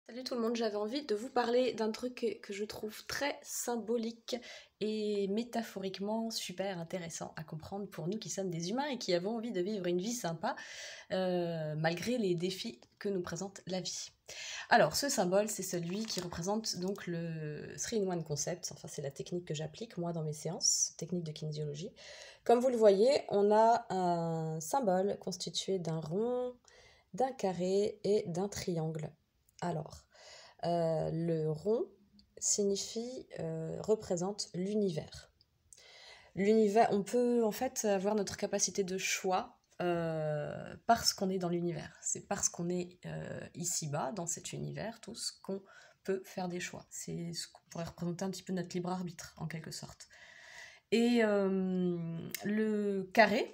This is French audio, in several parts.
Salut tout le monde, j'avais envie de vous parler d'un truc que je trouve très symbolique et métaphoriquement super intéressant à comprendre pour nous qui sommes des humains et qui avons envie de vivre une vie sympa malgré les défis que nous présente la vie. Alors ce symbole, c'est celui qui représente donc le 3-in-1 concept, enfin c'est la technique que j'applique moi dans mes séances, technique de kinésiologie. Comme vous le voyez, on a un symbole constitué d'un rond, d'un carré et d'un triangle. Alors, le rond représente l'univers. L'univers, on peut en fait avoir notre capacité de choix parce qu'on est dans l'univers. C'est parce qu'on est ici-bas, dans cet univers, tous, qu'on peut faire des choix. C'est ce qu'on pourrait représenter un petit peu notre libre arbitre, en quelque sorte. Et le carré,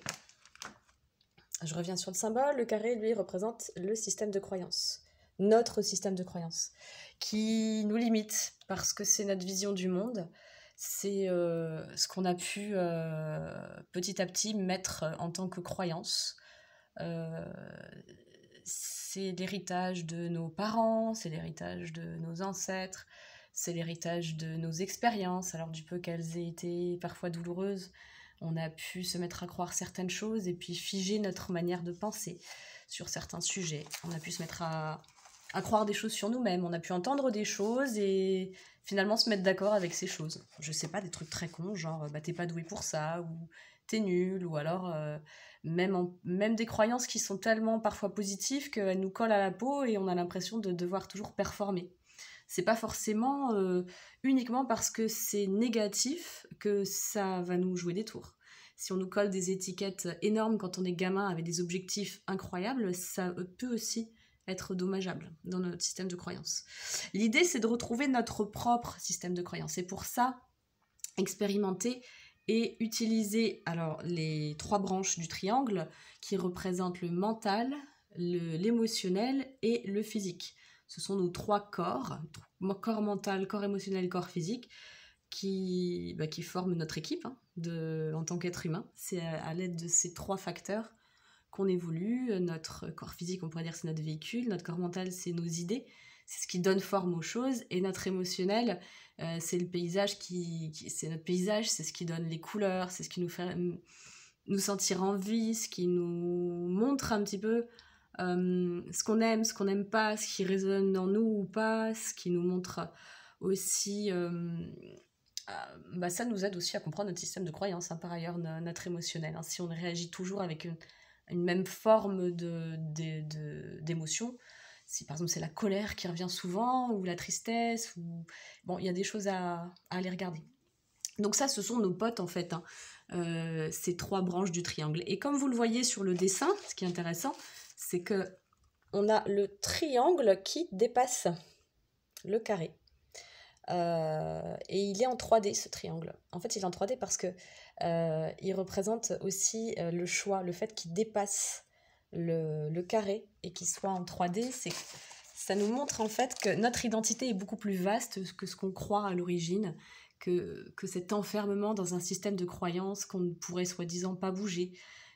je reviens sur le symbole, le carré, lui, représente le système de croyance. Notre système de croyance, qui nous limite, parce que c'est notre vision du monde, c'est ce qu'on a pu petit à petit mettre en tant que croyance. C'est l'héritage de nos parents, c'est l'héritage de nos ancêtres, c'est l'héritage de nos expériences, alors du peu qu'elles aient été parfois douloureuses. On a pu se mettre à croire certaines choses et puis figer notre manière de penser sur certains sujets. On a pu se mettre à croire des choses sur nous-mêmes. On a pu entendre des choses et finalement se mettre d'accord avec ces choses. Je sais pas, des trucs très cons, genre bah, t'es pas doué pour ça, ou t'es nul, ou alors même des croyances qui sont tellement parfois positives qu'elles nous collent à la peau et on a l'impression de devoir toujours performer. C'est pas forcément uniquement parce que c'est négatif que ça va nous jouer des tours. Si on nous colle des étiquettes énormes quand on est gamin avec des objectifs incroyables, ça peut aussi être dommageable dans notre système de croyance. L'idée, c'est de retrouver notre propre système de croyance. Et pour ça, expérimenter et utiliser alors les 3 branches du triangle qui représentent le mental, l'émotionnel et le physique. Ce sont nos 3 corps, corps mental, corps émotionnel, corps physique, qui forment notre équipe en tant qu'être humain. C'est à l'aide de ces 3 facteurs qu'on évolue. Notre corps physique, on pourrait dire, c'est notre véhicule. Notre corps mental, c'est nos idées. C'est ce qui donne forme aux choses. Et notre émotionnel, c'est le paysage c'est notre paysage, c'est ce qui donne les couleurs, c'est ce qui nous fait nous sentir en vie, ce qui nous montre un petit peu ce qu'on aime, ce qu'on n'aime pas, ce qui résonne en nous ou pas, ce qui nous montre aussi... ça nous aide aussi à comprendre notre système de croyance, par ailleurs, notre émotionnel. Si on réagit toujours avec une même forme d'émotion, si par exemple c'est la colère qui revient souvent, ou la tristesse, bon, il y a des choses à aller regarder. Donc ça, ce sont nos potes en fait, ces 3 branches du triangle. Et comme vous le voyez sur le dessin, ce qui est intéressant, c'est que on a le triangle qui dépasse le carré. Et il est en 3D, ce triangle. En fait, il est en 3D parce que il représente aussi le choix, le fait qu'il dépasse le carré et qu'il soit en 3D. Ça nous montre en fait que notre identité est beaucoup plus vaste que ce qu'on croit à l'origine, que cet enfermement dans un système de croyances qu'on ne pourrait soi-disant pas bouger,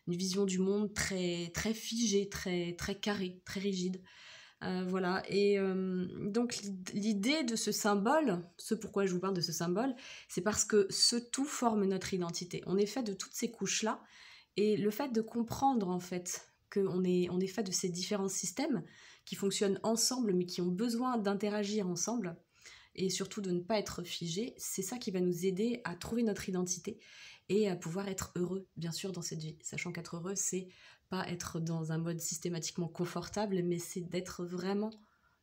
une vision du monde très, très figée, très, très carrée, très rigide. Voilà, et donc l'idée de ce symbole, ce pourquoi je vous parle de ce symbole, c'est parce que ce tout forme notre identité. On est fait de toutes ces couches-là, et le fait de comprendre en fait qu'on est fait de ces différents systèmes qui fonctionnent ensemble, mais qui ont besoin d'interagir ensemble, et surtout de ne pas être figés, c'est ça qui va nous aider à trouver notre identité et à pouvoir être heureux, bien sûr, dans cette vie. Sachant qu'être heureux, c'est pas être dans un mode systématiquement confortable, mais c'est d'être vraiment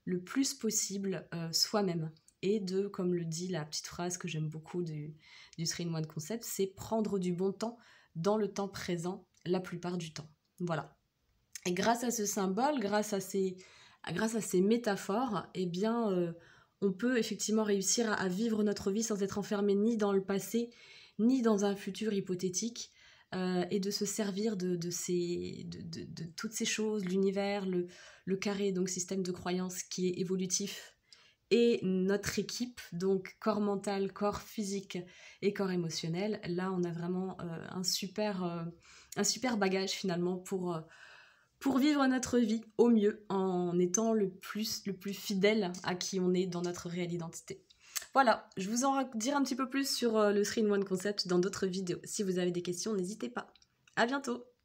le plus possible soi-même. Et de, comme le dit la petite phrase que j'aime beaucoup du 3-in-1 concept, c'est prendre du bon temps dans le temps présent la plupart du temps. Voilà. Et grâce à ce symbole, grâce à ces métaphores, eh bien, on peut effectivement réussir à vivre notre vie sans être enfermé ni dans le passé, ni dans un futur hypothétique, et de se servir de toutes ces choses, l'univers, le carré, donc système de croyance qui est évolutif, et notre équipe, donc corps mental, corps physique et corps émotionnel. Là, on a vraiment un super bagage finalement pour vivre notre vie au mieux en étant le plus fidèle à qui on est dans notre réelle identité. Voilà, je vous en dire un petit peu plus sur le 3-in-1 concept dans d'autres vidéos. Si vous avez des questions, n'hésitez pas. À bientôt!